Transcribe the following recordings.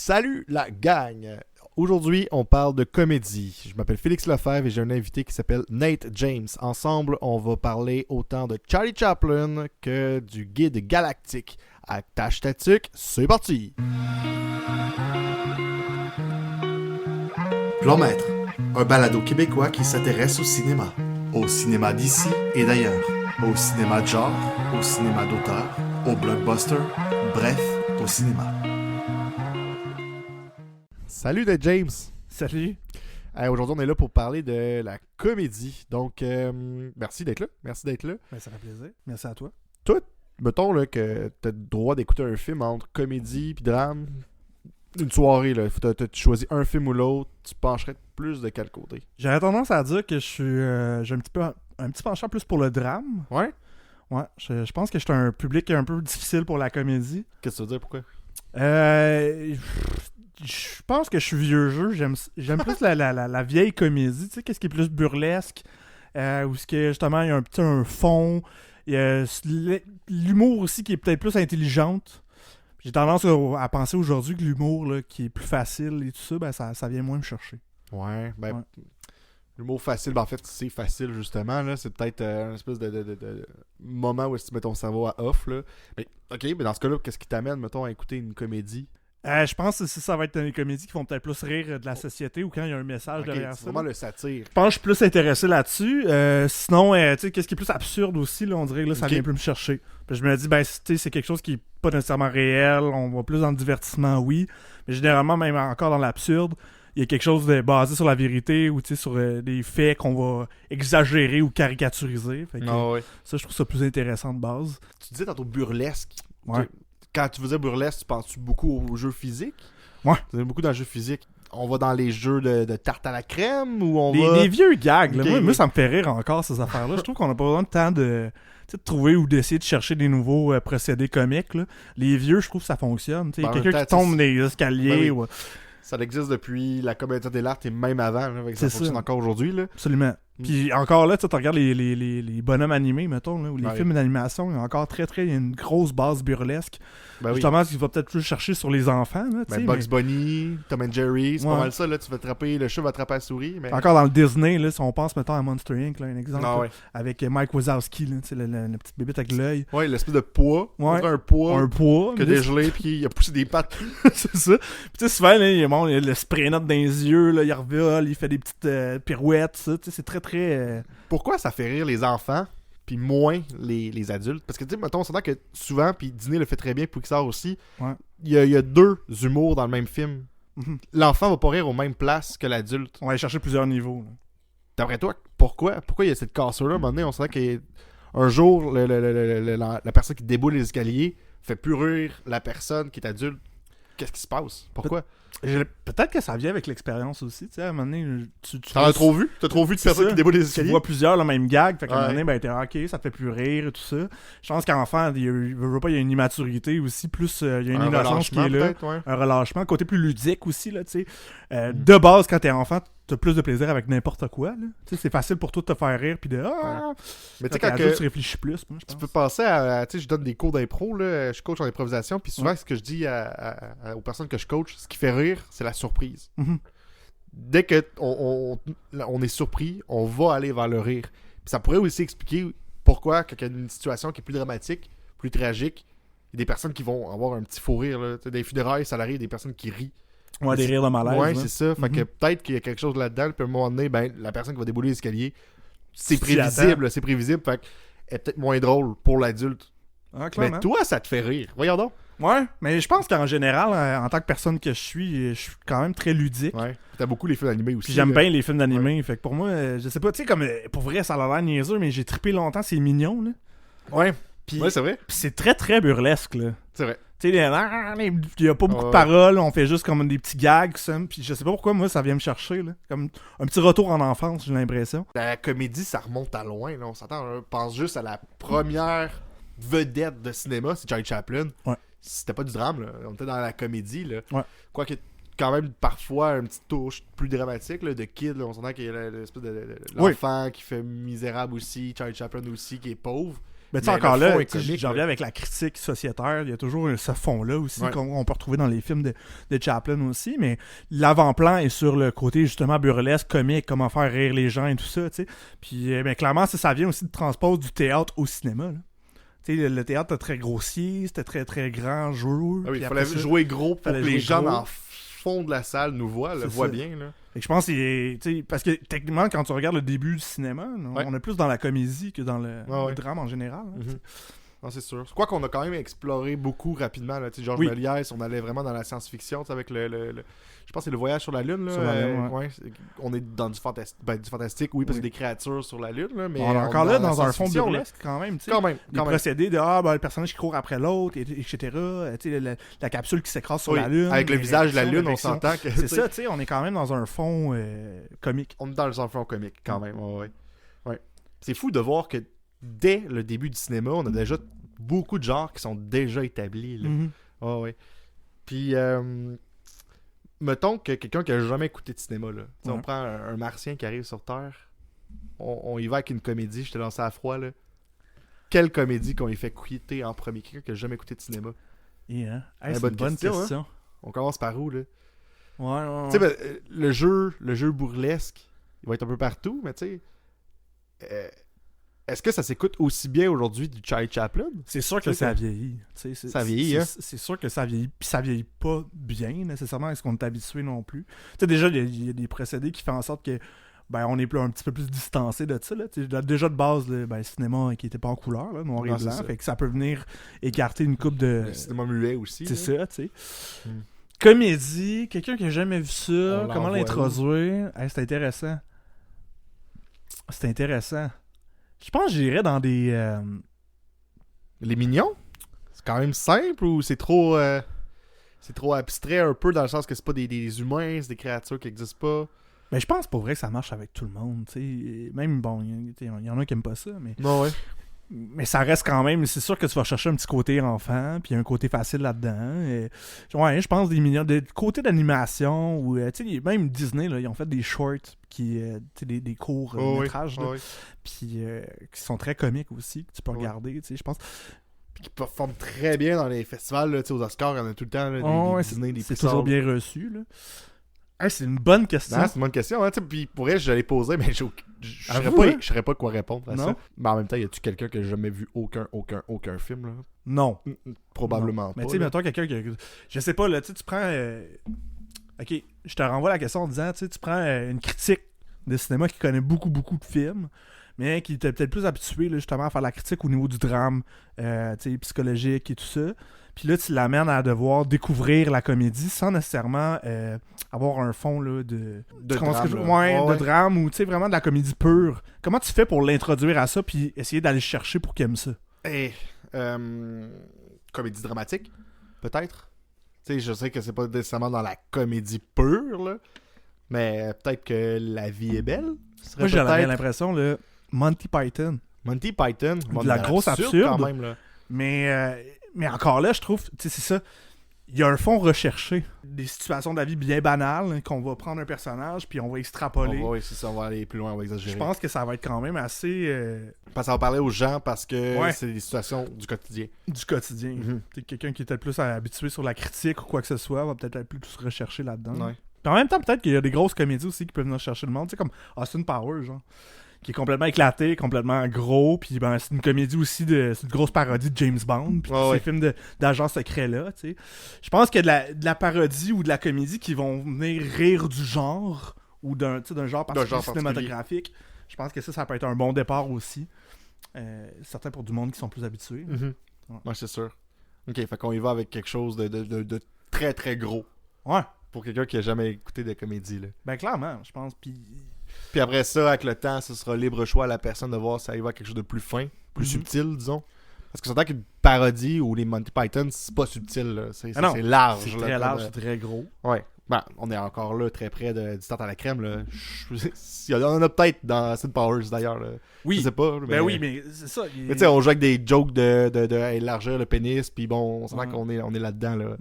Salut la gang! Aujourd'hui, on parle de comédie. Je m'appelle Félix Lefebvre et j'ai un invité qui s'appelle Nate James. Ensemble, on va parler autant de Charlie Chaplin que du Guide galactique. Attache ta tuque, c'est parti! Plan Maître, un balado québécois qui s'intéresse au cinéma d'ici et d'ailleurs, au cinéma de genre, au cinéma d'auteur, au blockbuster, bref, au cinéma. Salut Nate James! Salut. Aujourd'hui, on est là pour parler de la comédie. Donc, merci d'être là. Merci d'être là. Ben, ça fait plaisir. Merci à toi. Mettons là, que tu as le droit d'écouter un film entre comédie et drame. Une soirée, là, tu choisis un film ou l'autre, tu pencherais plus de quel côté? J'aurais tendance à dire que j'ai un petit penchant plus pour le drame. Ouais? Ouais, je pense que je suis un public un peu difficile pour la comédie. Qu'est-ce que ça veut dire? Pourquoi? Je pense que je suis vieux jeu. J'aime plus la vieille comédie. Tu sais, qu'est-ce qui est plus burlesque? Où ce que justement, il y a un fond. Il y a l'humour aussi qui est peut-être plus intelligente. J'ai tendance à penser aujourd'hui que l'humour là, qui est plus facile et tout ça, ben ça vient moins me chercher. Ouais. Ouais. L'humour facile, en fait, c'est facile, justement. Là. C'est peut-être un espèce de moment où tu mets ton cerveau à off. Là. Mais, OK, mais dans ce cas-là, qu'est-ce qui t'amène, mettons, à écouter une comédie? Je pense que ça va être dans les comédies qui font peut-être plus rire de la société ou quand il y a un message derrière c'est ça. vraiment le satire. Je pense que je suis plus intéressé là-dessus. Sinon, tu sais, qu'est-ce qui est plus absurde aussi, là, on dirait que là, ça vient plus me chercher. Puis je me dis, ben, tu sais, c'est quelque chose qui est pas nécessairement réel. On va plus dans le divertissement, oui. Mais généralement, même encore dans l'absurde, il y a quelque chose de basé sur la vérité ou sur des faits qu'on va exagérer ou caricaturiser. Fait que, ouais. ça, je trouve ça plus intéressant de base. Tu disais tantôt burlesque. Ouais. Quand tu faisais burlesque, tu penses-tu beaucoup aux jeux physiques? Ouais. Tu beaucoup dans les jeux physiques. On va dans les jeux de tarte à la crème ou on va... Les vieux gags, là. Okay. Moi, ça me fait rire encore, ces affaires-là. Je trouve qu'on n'a pas besoin de temps de trouver ou d'essayer de chercher des nouveaux procédés comiques. Là. Les vieux, je trouve que ça fonctionne. Il y a quelqu'un qui tombe des escaliers. Ben oui. Ça existe depuis la comédie de l'art et même avant. Là, ça fonctionne encore aujourd'hui. Là. Absolument. Puis encore là, tu regardes les bonhommes animés, mettons, là, ou les films d'animation, il y a encore il y a une grosse base burlesque. Ben justement, tu vas peut-être plus chercher sur les enfants. Là, Bugs Bunny, Tom and Jerry, c'est pas mal ça. Là, tu vas attraper, le chat va attraper la souris. Mais... Encore dans le Disney, là, si on pense, mettons, à Monster Inc., là, un exemple, avec Mike Wazowski, là, la petite bébête avec l'œil. Ouais, l'espèce de poids. Ouais. Un poids que des dégelé, puis il a poussé des pattes. C'est ça. Puis tu sais, souvent, là, il a le spray note dans les yeux, là, il revole, il fait des petites pirouettes, ça. C'est très, très... Pourquoi ça fait rire les enfants puis moins les adultes? Parce que, tu sais, mettons, on s'entend que souvent, puis Disney le fait très bien, Pixar aussi, il y a deux humours dans le même film. Mm-hmm. L'enfant va pas rire aux mêmes places que l'adulte. On va aller chercher plusieurs niveaux. Là. D'après toi, pourquoi il y a cette cassure-là? À un moment donné, on s'entend qu'un jour, la personne qui déboule les escaliers fait plus rire la personne qui est adulte. Qu'est-ce qui se passe? Pourquoi? Peut-être que ça vient avec l'expérience aussi, tu sais, à un moment donné, t'en as trop vu? T'as trop vu de personnes qui déboulent les escaliers? Tu vois plusieurs le même gag, fait qu'à un moment donné, ben t'es ok, ça te fait plus rire et tout ça. Je pense qu'enfant, il y a une immaturité aussi, plus il y a une innocence qui est là. Un relâchement, côté plus ludique aussi, là, tu sais. De base, quand t'es enfant, t'as plus de plaisir avec n'importe quoi, là. Tu sais, c'est facile pour toi de te faire rire, puis de... Mais tu sais, quand tu réfléchis plus, moi, je pense. Tu peux penser à... Tu sais, je donne des cours d'impro, là, je coach en improvisation, puis souvent, ce que je dis aux personnes que je coach, ce qui fait rire, c'est la surprise. Mm-hmm. Dès que on est surpris, on va aller vers le rire. Puis ça pourrait aussi expliquer pourquoi, quand il y a une situation qui est plus dramatique, plus tragique, il y a des personnes qui vont avoir un petit fou rire, là. Des funérailles, ça arrive, des personnes qui rient. Ouais, des rires de malaise. Ouais, c'est ça. Fait que peut-être qu'il y a quelque chose là-dedans, puis à un moment donné, ben, la personne qui va débouler l'escalier, c'est prévisible. Fait qu'elle est peut-être moins drôle pour l'adulte. Ah, mais toi, ça te fait rire. Voyons donc. Ouais, mais je pense qu'en général, en tant que personne que je suis quand même très ludique. Ouais. T'as beaucoup les films d'animés aussi. Puis j'aime bien les films d'animés. Fait que pour moi, je sais pas, tu sais, comme pour vrai, ça a l'air niaiseux, mais j'ai trippé longtemps, c'est mignon, là. Ouais. Puis, ouais, c'est vrai. Puis c'est très, très burlesque, là. C'est vrai. Tu sais, il y a pas beaucoup de paroles, on fait juste comme des petits gags, ça. Puis je sais pas pourquoi, moi, ça vient me chercher, là. Comme un petit retour en enfance, j'ai l'impression. La comédie, ça remonte à loin, là. On s'entend, on pense juste à la première vedette de cinéma, c'est Charlie Chaplin. Ouais. C'était pas du drame, là. On était dans la comédie, là. Ouais. Quoique, quand même, parfois, une petite touche plus dramatique, là, de Kid, là. On s'entend qu'il y a l'espèce de l'enfant qui fait misérable aussi, Charlie Chaplin aussi, qui est pauvre. Mais tu sais, Mais encore le fond là, est comique, j'en là. reviens avec la critique sociétaire, il y a toujours ce fond-là aussi Ouais. qu'on peut retrouver dans les films de Chaplin aussi, mais l'avant-plan est sur le côté justement burlesque, comique, comment faire rire les gens et tout ça, tu sais. Puis ben, clairement, ça vient aussi de transpose du théâtre au cinéma, là. Tu sais, le théâtre était très grossier, c'était très très grand jeu. Ah oui, puis il après fallait ça- jouer gros pour fallait que les jouer gens gros. dans le fond de la salle nous voient, le C'est voient ça. bien. Là. Fait que je pense tu sais, parce que techniquement, quand tu regardes le début du cinéma, Ouais. on est plus dans la comédie que dans le Ouais. drame en général. Hein, tu sais. Non, c'est sûr. C'est quoi qu'on a quand même exploré beaucoup rapidement. Là. Tu sais, Georges Oui. Méliès, on allait vraiment dans la science-fiction, tu sais, avec je pense que c'est le voyage sur la Lune. Là, Sur la Lune, ouais, on est dans du fantastique, oui, parce Oui. que des créatures sur la Lune. Là, mais On est encore là dans un fond science-fiction, là. burlesque quand même, tu sais. Quand même. Des Quand même. procédés de le personnage qui court après l'autre, etc. Tu sais, la capsule qui s'écrase sur Oui, la Lune. avec le les visage de la réactions, Lune, on l'érection. s'entend que. C'est tu sais, ça, tu sais, on est quand même dans un fond comique. On est dans le fond comique, quand même. Ouais. C'est fou de voir que dès le début du cinéma, on a déjà beaucoup de genres qui sont déjà établis. Là. Mhm. Ouais. Puis, mettons que quelqu'un qui a jamais écouté de cinéma, là. Tu sais, Ouais. on prend un martien qui arrive sur Terre, on y va avec une comédie, je te lance ça à froid, là. Quelle comédie qu'on y fait écouter en premier? Quelqu'un qui a jamais écouté de cinéma. Yeah. Hey, Une c'est bonne une bonne question, question. On commence par où, là? Ouais. Tu sais, ben, le jeu burlesque, il va être un peu partout, mais tu sais, est-ce que ça s'écoute aussi bien aujourd'hui du Charlie Chaplin? C'est sûr que Tu sais, ça vieillit. Tu sais, Ça vieillit, hein? C'est sûr que ça vieillit. Puis ça vieillit pas bien, nécessairement, à ce qu'on est habitué non plus. Tu sais, déjà, il y a des procédés qui font en sorte que on est un petit peu plus distancé de ça. Là. Tu sais, déjà, de base, le cinéma qui était pas en couleur, là, noir et Non, c'est blanc. ça. Fait que ça peut venir écarter une coupe de... Le cinéma muet aussi. C'est là. ça, tu sais. Mm. Comédie, quelqu'un qui a jamais vu ça, On comment l'envoie l'introduire? Hey, c'est intéressant. C'est intéressant. Je pense que j'irais dans des... Les Mignons? C'est quand même simple ou c'est trop abstrait un peu dans le sens que c'est pas des humains, c'est des créatures qui existent pas? Mais je pense pour vrai que ça marche avec tout le monde, tu sais. Même, bon, il y en a qui aiment pas ça, Non, ouais. mais ça reste quand même... C'est sûr que tu vas chercher un petit côté enfant, puis un côté facile là-dedans. Et, ouais, je pense des millions... De côté d'animation, ou, tu sais, même Disney, là, ils ont fait des shorts, tu sais, des courts métrages, là, puis qui sont très comiques aussi, que tu peux regarder, tu sais, je pense... Puis qui performent très bien dans les festivals, là, tu sais, aux Oscars, il y en a tout le temps, là, Ouais, des Disney, des c'est Pixar. toujours bien reçu, là. Hey, c'est une bonne question. Non, c'est une bonne question, hein, tu sais, puis pour vrai, je l'ai posé, mais je Avoue, hein? saurais pas quoi répondre à Non. ça. Mais en même temps, y a-tu quelqu'un qui a jamais vu aucun film, là? Non. Probablement Non. pas. Mais tu sais, là. mettons quelqu'un qui... Je sais pas, là, tu sais, tu prends... Ok, je te renvoie la question en disant, tu sais, tu prends une critique de cinéma qui connaît beaucoup de films, mais qui était peut-être plus habitué, là, justement, à faire la critique au niveau du drame, tu sais, psychologique et tout ça. Puis là, tu l'amènes à devoir découvrir la comédie sans nécessairement avoir un fond là, de comment drame, est-ce que là. ouais, Ouais. de drame ou tu sais vraiment de la comédie pure. Comment tu fais pour l'introduire à ça puis essayer d'aller chercher pour qu'il aime ça? Comédie dramatique, peut-être. Tu sais, je sais que c'est pas nécessairement dans la comédie pure, là, mais peut-être que La vie est belle. serait Moi, j'aurais peut-être l'impression, le Monty Python. Monty Python. De la grosse absurde. quand même, là. Mais encore là, je trouve, tu sais, c'est ça. Il y a un fond recherché. Des situations de la vie bien banales, hein, qu'on va prendre un personnage puis on va extrapoler. Oui, c'est ça, on va aller plus loin, on va exagérer. Je pense que ça va être quand même assez Parce que ça va parler aux gens parce que Ouais. c'est des situations du quotidien. du quotidien. Mhm. T'sais, quelqu'un qui est peut-être plus habitué sur la critique ou quoi que ce soit va peut-être être plus recherché là-dedans. Ouais. Puis en même temps, peut-être qu'il y a des grosses comédies aussi qui peuvent venir chercher le monde. Tu sais, comme Austin Powers, genre. Qui est complètement éclaté, complètement gros. Puis ben, c'est une comédie aussi, c'est une grosse parodie de James Bond. Puis Ouais, tous ouais. ces films d'agents secrets-là, tu sais. Je pense qu'il y a de la parodie ou de la comédie qui vont venir rire du genre ou d'un genre particulier cinématographique. Je pense que ça peut être un bon départ aussi. Certains pour du monde qui sont plus habitués. Mhm. Ouais. Ouais, c'est sûr. Ok, fait qu'on y va avec quelque chose de très très gros. Ouais. Pour quelqu'un qui a jamais écouté de comédie, là. Ben clairement, je pense. Puis après ça, avec le temps, ce sera libre choix à la personne de voir si ça y va à quelque chose de plus fin, plus Mhm. subtil, disons. Parce que c'est vrai qu'une parodie ou les Monty Python, c'est pas subtil, là. C'est Ah non, large. c'est là, très comme, large, c'est très gros. Ouais. Ben, on est encore là, très près du tarte à la crème. Là. Il y en a peut-être dans Austin Powers, d'ailleurs. Là. Oui. Je sais pas. Ben oui, mais c'est ça. Mais tu sais, on joue avec des jokes de élargir le pénis, puis bon, on sent Ouais. qu'on est là-dedans. Là.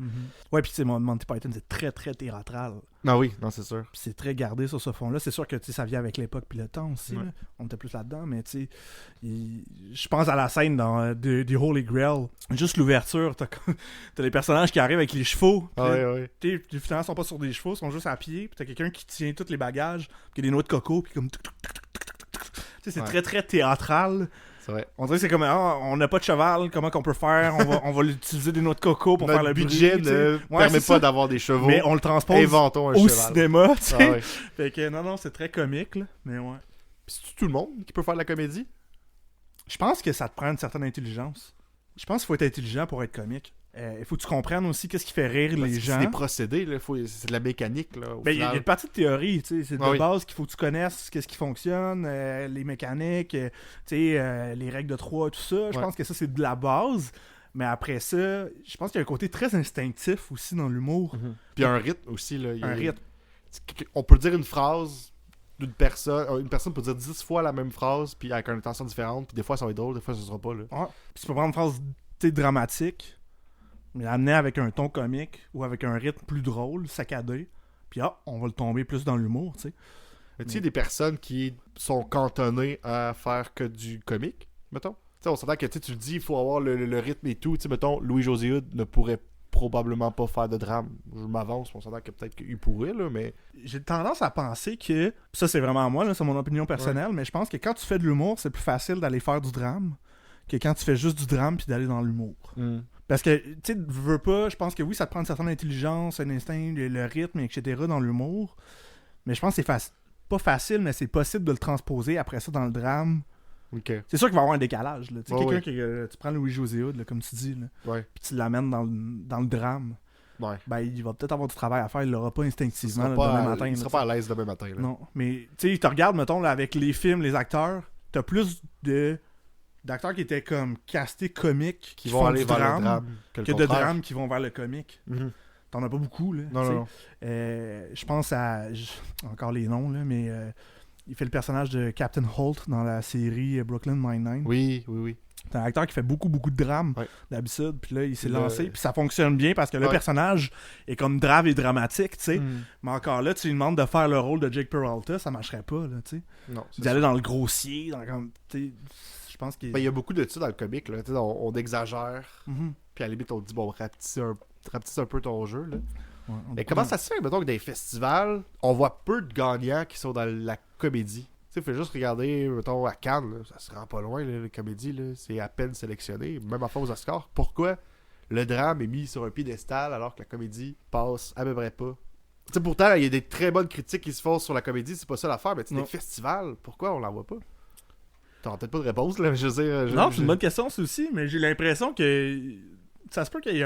Ouais, puis tu sais, Monty Python, c'est très, très théâtral. Ah oui, non, c'est sûr. Puis c'est très gardé sur ce fond-là. C'est sûr que ça vient avec l'époque puis le temps aussi. Ouais. Là. On était plus là-dedans, mais tu sais, je pense à la scène dans The Holy Grail. Juste l'ouverture, t'as les personnages qui arrivent avec les chevaux. Ah oui, oui. Puis finalement, ils sont pas sur des chevaux, ils sont juste à pied. Puis t'as quelqu'un qui tient tous les bagages, puis qui a des noix de coco, puis comme... Tu sais, c'est Ouais. très, très théâtral. C'est vrai. On dirait que c'est comme, on n'a pas de cheval, comment qu'on peut faire? On va utiliser des noix de coco pour Notre faire le budget bruit, tu sais. ne Ouais, permet c'est pas ça. d'avoir des chevaux. Mais on le transpose Inventons un au cheval. cinéma, tu sais. Ah ouais. Fait que non, c'est très comique, là. Mais ouais. Puis c'est tout le monde qui peut faire de la comédie? Je pense que ça te prend une certaine intelligence. Je pense qu'il faut être intelligent pour être comique. Il faut que tu comprennes aussi qu'est-ce qui fait rire Parce les que gens. C'est des procédés, là. C'est de la mécanique, là. Au Ben, il y a final. une partie de théorie, tu sais, c'est de Ah oui. base qu'il faut que tu connaisses qu'est-ce qui fonctionne, les mécaniques, tu sais, les règles de 3, tout ça. Je Ouais. pense que ça, c'est de la base. Mais après ça, je pense qu'il y a un côté très instinctif aussi dans l'humour. Mhm. Puis un rythme aussi, là. Un rythme. On peut dire une phrase d'une personne. Une personne peut dire 10 fois la même phrase, puis avec une intention différente. Puis des fois, ça va être drôle, des fois, ça sera pas, là. Ouais. Puis tu peux prendre une phrase tu sais, dramatique, mais l'amener avec un ton comique ou avec un rythme plus drôle, saccadé. Puis on va le tomber plus dans l'humour, tu sais. Mais tu sais, des personnes qui sont cantonnées à faire que du comique, mettons. Tu sais, on s'entend que tu le dis, il faut avoir le rythme et tout. Tu sais, mettons, Louis-José Hood ne pourrait probablement pas faire de drame. Je m'avance, on s'entend que peut-être qu'il pourrait, là, mais... J'ai tendance à penser que, ça c'est vraiment moi, là, c'est mon opinion personnelle, mais je pense que quand tu fais de l'humour, c'est plus facile d'aller faire du drame que quand tu fais juste du drame puis d'aller dans l'humour. Parce que, tu sais, veux pas, je pense que oui, ça te prend une certaine intelligence, un instinct, le rythme, etc. dans l'humour. Mais je pense que c'est pas facile, mais c'est possible de le transposer après ça dans le drame. Ok. C'est sûr qu'il va y avoir un décalage. Là. Tu sais, Ouais, quelqu'un qui, tu prends Louis-José Hood, là, comme tu dis, là, Ouais. puis tu l'amènes dans le drame, Ouais. ben il va peut-être avoir du travail à faire, il l'aura pas Il instinctivement sera le pas, demain matin. il là, sera tu sais. pas à l'aise demain matin, là. Non, mais tu sais, tu regardes, mettons, là, avec les films, les acteurs, t'as plus d'acteurs qui étaient comme castés comiques, Qui vont aller du vers drame, le drame. que de drames qui vont vers le comique. Mhm. T'en as pas beaucoup, là. Non, tu sais. non, non. Je pense à... Encore les noms, là, mais il fait le personnage de Captain Holt dans la série Brooklyn Nine-Nine. Oui, oui, oui. C'est un acteur qui fait beaucoup, beaucoup de drames Ouais. d'habitude. Puis là, il s'est Le- lancé. Puis ça fonctionne bien parce que le Ouais. personnage est comme grave et dramatique, tu sais. Mm. Mais encore là, tu lui demandes de faire le rôle de Jake Peralta, ça marcherait pas, là, tu sais. Non, c'est D'aller dans le grossier, dans comme... Tu sais, je pense qu'il... Ben, il y a beaucoup de ça dans le comique, là. Tu sais, on exagère, Mhm. puis à la limite, on dit, bon, rapetisse un peu ton jeu, là. Ouais, Mais comment ça se fait, mettons, que dans les festivals, on voit peu de gagnants qui sont dans la comédie? Tu sais, faut juste regarder, mettons, à Cannes, là, ça se rend pas loin, là, la comédie, là, c'est à peine sélectionné, même à fois aux Oscars. Pourquoi le drame est mis sur un piédestal alors que la comédie passe à peu près pas? Tu sais, pourtant, il y a des très bonnes critiques qui se font sur la comédie, c'est pas ça l'affaire, mais tu sais, Non. des festivals, pourquue on l'en voit pas? T'as peut-être pas de réponse, là, je veux dire... Non, c'est une bonne question, ça aussi, mais j'ai l'impression que... Ça se peut qu'il y ait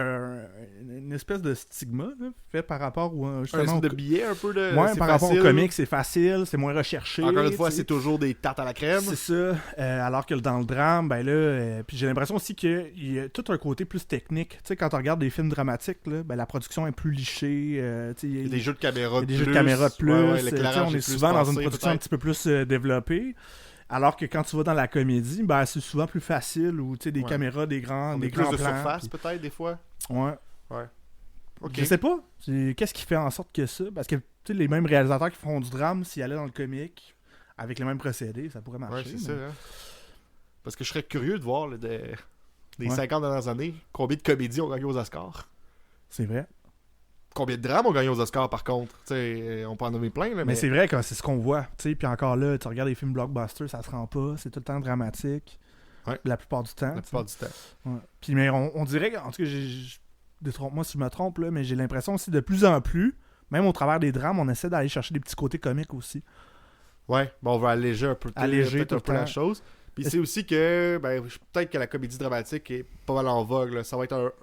une espèce de stigma là, fait par rapport au... Un justement, espèce de au- billet un peu de... Ouais, c'est par rapport au facile. comics, c'est facile, c'est moins recherché. Encore une fois, tu sais. c'est toujours des tartes à la crème. C'est ça. Alors que dans le drame, ben là, puis j'ai l'impression aussi qu'il y a tout un côté plus technique. Tu sais, quand on regarde des films dramatiques, là, ben la production est plus lichée. Tu sais, Il y a des jeux de caméra il y a de des plus. jeux de caméra de plus. Ouais, ouais, Tu sais, l'éclairage on est plus souvent dans une pensé, production un peut-être. petit peu plus développée. Alors que quand tu vas dans la comédie, ben c'est souvent plus facile ou tu sais des Ouais. caméras, des grands, On des est plus grands de plans, surface, puis- peut-être, des fois. Ouais. Ok. Je sais pas. Qu'est-ce qui fait en sorte que ça? Parce que tu sais, les mêmes réalisateurs qui font du drame, s'ils allaient dans le comique, avec les mêmes procédés, ça pourrait marcher. Ouais, c'est mais- ça. Hein. Parce que je serais curieux de voir là, des Ouais. 50 dernières années, combien de comédies ont gagné aux Oscars. C'est vrai. Combien de drames ont gagné aux Oscars, par contre. Tu sais, on peut en nommer plein, là, Mais c'est vrai que c'est ce qu'on voit. Tu sais, puis encore là, tu regardes les films blockbusters, ça se rend pas. C'est tout le temps dramatique. Ouais. La plupart du temps. la tu sais. plupart du temps. Ouais. Puis mais on dirait, en tout cas, détrompe-moi si je me trompe, là, mais j'ai l'impression aussi de plus en plus, même au travers des drames, on essaie d'aller chercher des petits côtés comiques aussi. Ouais, bon, on va alléger un peu, Alléger peut-être tout un le peu la temps. chose. Puis Est-ce- c'est aussi que, ben, peut-être que la comédie dramatique est pas mal en vogue. Là. Ça va être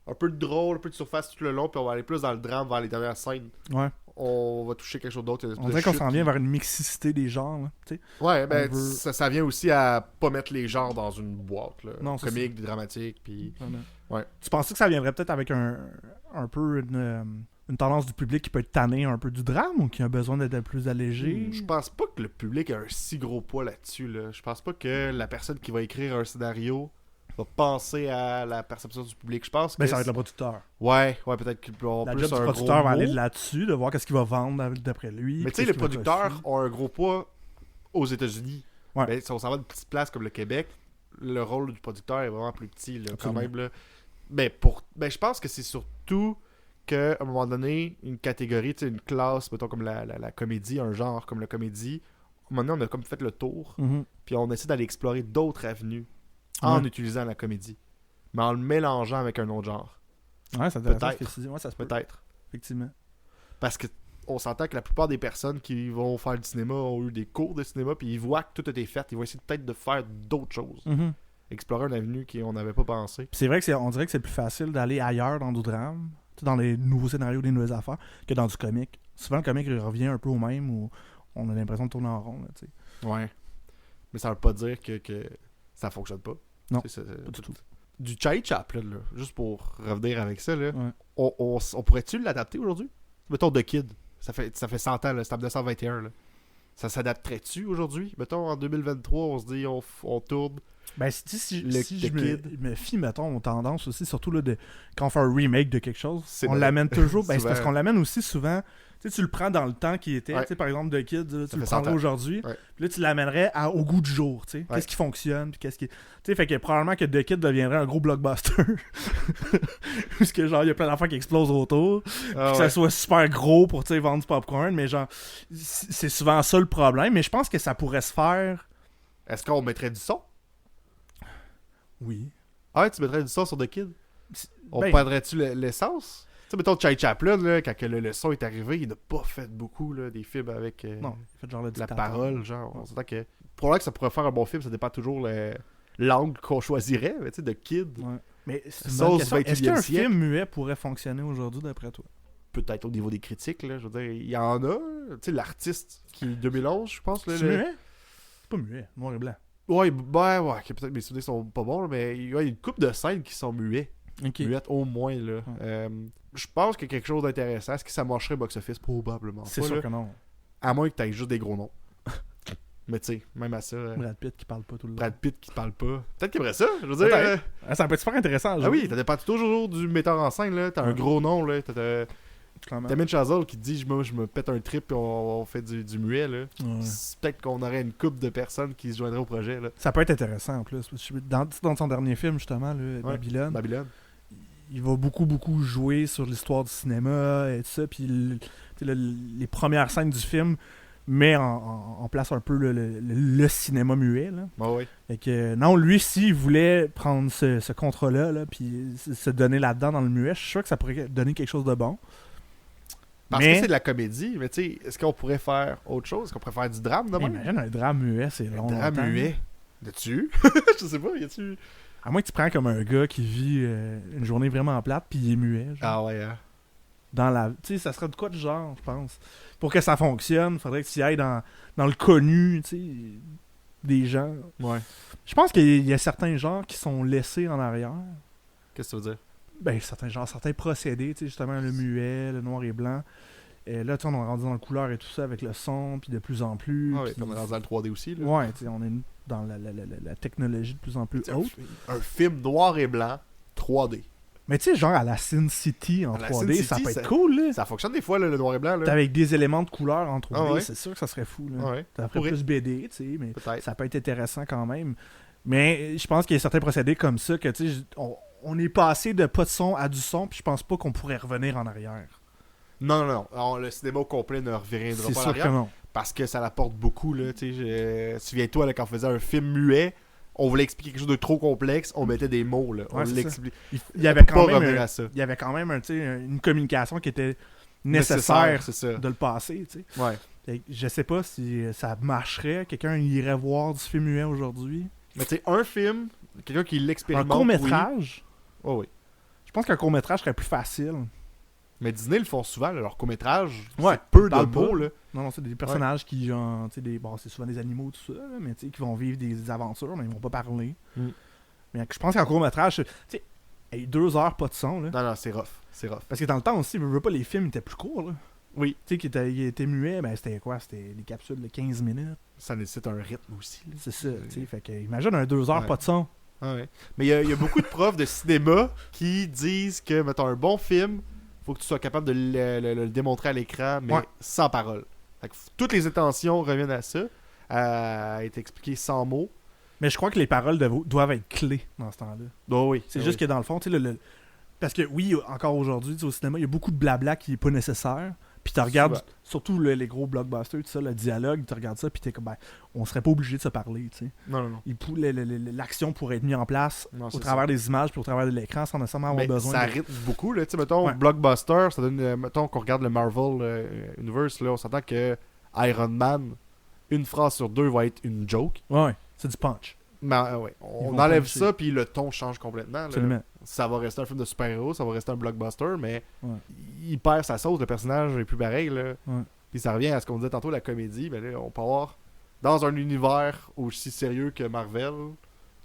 un peu de drôle, un peu de surface tout le long, puis on va aller plus dans le drame vers les dernières scènes. Ouais. On va toucher quelque chose d'autre. On dirait qu'on s'en vient vers une mixicité des genres. Là, tu sais. Ouais, ben, On veut- ça vient aussi à pas mettre les genres dans une boîte. Là. Non, c'est comique, dramatique, puis... Vraiment. Ouais. Tu pensais que ça viendrait peut-être avec un peu une tendance du public qui peut être tanné un peu du drame ou qui a besoin d'être plus allégé? Je pense pas que le public a un si gros poids là-dessus. Là. Je pense pas que la personne qui va écrire un scénario va penser à la perception du public. Je pense que... Ben, ça va être le producteur. Ouais, peut-être qu'il peut avoir La plus job du un producteur gros va aller mot. là-dessus, de voir qu'est-ce qu'il va vendre d'après lui. Mais tu sais, qu'est-ce les qu'il va producteurs cocher. ont un gros poids aux États-Unis. Ouais. Mais si on s'en va d'une petite place comme le Québec, le rôle du producteur est vraiment plus petit, là, quand Absolument. même. Là. Mais je pense que c'est surtout qu'à un moment donné, une catégorie, tu sais, une classe, mettons comme la comédie, un genre comme la comédie, à un moment donné, on a comme fait le tour, Mhm. puis on essaie d'aller explorer d'autres avenues en Ouais. utilisant la comédie, mais en le mélangeant avec un autre genre. Ouais, c'est intéressant Peut-être. ce que tu dis. Ouais, ça se peut. Peut-être. Effectivement. Parce que on s'entend que la plupart des personnes qui vont faire du cinéma ont eu des cours de cinéma, puis ils voient que tout a été fait. Ils vont essayer peut-être de faire d'autres choses. Mhm. Explorer une avenue qu'on n'avait pas pensé. Puis c'est vrai on dirait que c'est plus facile d'aller ailleurs dans du drame, tu sais, dans les nouveaux scénarios, des nouvelles affaires, que dans du comique. Souvent, le comique il revient un peu au même, où on a l'impression de tourner en rond. Là, tu sais. Ouais. Mais ça veut pas dire que ça fonctionne pas. Non, Tu sais, pas du tout. Du Charlie Chaplin, là, juste pour revenir avec ça, là, Ouais. on pourrait-tu l'adapter aujourd'hui? Mettons The Kid. Ça fait 100 ans, là, c'est en 1921. Là. Ça s'adapterait-tu aujourd'hui? Mettons, en 2023, on se dit, on tourne. Ben, si Le je Kid. me fie, mettons, aux tendances aussi, surtout là, quand on fait un remake de quelque chose, C'est on vrai. l'amène toujours. Ben, c'est Souvent. parce qu'on l'amène aussi souvent. Tu le prends dans le temps qui était. Ouais. Tu sais, par exemple, The Kid, là, tu Ça le fait 100 prendrais ans. aujourd'hui. Ouais. Puis là, tu l'amènerais au goût du jour. Tu sais. Ouais. Qu'est-ce qui fonctionne, puis qu'est-ce qui. Tu sais, fait que probablement que The Kid deviendrait un gros blockbuster. Parce que, genre, il y a plein d'enfants qui explosent autour. Ah, Que ça soit super gros pour, tu sais, vendre du popcorn. Mais, genre, c'est souvent ça le problème. Mais je pense que ça pourrait se faire. Est-ce qu'on mettrait du son? Oui. Ah ouais, tu mettrais du son sur The Kid? On Ben, perdrait-tu l'essence? Tu sais, mettons Charlie Chaplin, là, quand que le son est arrivé, il n'a pas fait beaucoup là, des films avec Non, il fait genre le de la dictateur. parole. Genre, Ouais. on s'entend que probablement que ça pourrait faire un bon film, ça dépend toujours l'angle qu'on choisirait. Mais tu sais, The Kid, Ouais. Mais c'est une Sauce bonne question. 21e Est-ce qu'un siècle. film muet pourrait fonctionner aujourd'hui d'après toi? peut-être au niveau des critiques, là, je veux dire, il y en a. Tu sais, l'artiste qui est 2011, je pense. Là, C'est muet? C'est pas muet, noir et blanc. Ouais, que peut-être mes souvenirs sont pas bons, là, mais il y a une couple de scènes qui sont muets. Ok. Muettes au moins, là. Ouais. Je pense qu'il y a quelque chose d'intéressant. Est-ce que ça marcherait box-office? Probablement C'est pas, sûr là. que non. À moins que tu aies juste des gros noms. Mais tu sais, même à ça, Brad Pitt qui parle pas tout le temps. Brad Pitt qui parle pas. Peut-être qu'il aimerait ça, je veux dire. Peut-être. Ça peut être super intéressant. Ah oui, ça dépend toujours du metteur en scène, là. T'as un Ouais. gros nom, là. T'as clairement. Damien Chazelle qui te dit je me pète un trip et on fait du muet, là. Ouais. C'est peut-être qu'on aurait une couple de personnes qui se joindraient au projet, là. Ça peut être intéressant en plus. Dans son dernier film, justement, là, Ouais. Babylone, Babylone. il va beaucoup jouer sur l'histoire du cinéma et tout ça. Puis les premières scènes du film met en place un peu le cinéma muet. Là. Ouais. Fait que, non, lui, s'il voulait prendre ce contrat-là, là, puis se donner là-dedans dans le muet, je suis sûr que ça pourrait donner quelque chose de bon. Parce Mais- que c'est de la comédie, mais tu sais, est-ce qu'on pourrait faire autre chose? Est-ce qu'on pourrait faire du drame de même? Imagine un drame muet, c'est long. Un drame longtemps. muet. Dessus? Je sais pas, y a-tu... À moins que tu prends comme un gars qui vit une journée vraiment plate, puis il est muet. Genre. Ah ouais, hein. Dans la... Tu sais, ça serait de quoi de genre, je pense. Pour que ça fonctionne, faudrait que tu y ailles dans le connu, tu sais, des gens. Ouais. Je pense qu'il y a certains genres qui sont laissés en arrière. Qu'est-ce que ça veut dire? Ben, certains procédés, tu sais, justement, le muet, le noir et blanc. Et là, tu sais, on est rendu dans le couleur et tout ça avec le son, puis de plus en plus. Ah ouais, puis- comme dans le 3D aussi, là. Ouais, tu sais, on est dans la technologie de plus en plus T'sais, haute. un film noir et blanc, 3D. Mais tu sais, genre à la Sin City en À la 3D, Sin ça City, peut être cool, là. Ça fonctionne des fois, là, le noir et blanc, T'as là. avec des éléments de couleur en 3D, Ah ouais? c'est sûr que ça serait fou, là. Ouais, Ça ferait pourrait. plus BD, tu sais, mais peut-être. ça peut être intéressant quand même. Mais je pense qu'il y a certains procédés comme ça que, tu sais, on est passé de pas de son à du son, puis je pense pas qu'on pourrait revenir en arrière. Non. Alors, le cinéma au complet ne reviendra C'est pas en sûr que arrière. non. Parce que ça l'apporte beaucoup, là. Tu sais, souviens-toi, là, quand on faisait un film muet, on voulait expliquer quelque chose de trop complexe, on mettait des mots, là. On Ouais, c'est l'explique. Il y avait Pas quand même, revenir à ça. il y avait quand même tu sais, une communication qui était nécessaire c'est ça. de le passer, tu sais. Ouais. Fait que je sais pas si ça marcherait. Quelqu'un irait voir du film muet aujourd'hui. Mais tu sais, un film, quelqu'un qui Un l'expérimente. court-métrage, Oui. Oh, oui. je pense qu'un court-métrage serait plus facile. Mais Disney le font souvent, là, leur court-métrage. Ouais, C'est peu de parle mots, pas. là. Non, c'est des personnages qui ont, tu sais, bon, c'est souvent des animaux, tout ça, là, mais tu sais, qui vont vivre des aventures, mais ils vont pas parler. Mm. Mais je pense qu'en court-métrage, tu sais, Hey, 2 heures, pas de son, là. Non, c'est rough. C'est rough. Parce que dans le temps aussi, je veux pas, les films étaient plus courts, là. Oui. Tu sais, qu'ils étaient muets, ben c'était quoi? C'était des capsules de 15 minutes. Ça nécessite un rythme aussi. Là. C'est ça, tu sais. Fait que, imagine un 2 heures, Ouais. pas de son. Ah ouais. Mais il y a beaucoup de profs de cinéma qui disent que, mettons, un bon film, faut que tu sois capable de le démontrer à l'écran, mais Ouais. sans parole. Fait que toutes les intentions reviennent à ça, à être expliqué sans mots. Mais je crois que les paroles doivent être clés dans ce temps-là. Oh oui. C'est juste que dans le fond, tu sais, parce que oui, encore aujourd'hui, tu sais, au cinéma, il y a beaucoup de blabla qui est pas nécessaire. Puis tu regardes, Souvent. surtout les gros blockbusters, tout ça, le dialogue, tu regardes ça, puis t'es comme, ben, on serait pas obligé de se parler, tu sais. Non. L'action pourrait être mise en place Non, au c'est travers des images puis au travers de l'écran sans nécessairement avoir Mais besoin ça de... rythme beaucoup, là. Tu sais, mettons, Ouais. Blockbuster, ça donne. Mettons qu'on regarde le Marvel Universe, là, on s'entend que Iron Man, une phrase sur 2 va être une joke. Ouais, c'est du punch. Mais ouais, Ils on vont enlève puncher. ça, puis le ton change complètement. Là. Absolument. Ça va rester un film de super-héros, ça va rester un blockbuster, mais Ouais. il perd sa sauce, le personnage est plus pareil. Là. Ouais. Puis ça revient à ce qu'on disait tantôt, la comédie. Ben là, on peut avoir, dans un univers aussi sérieux que Marvel,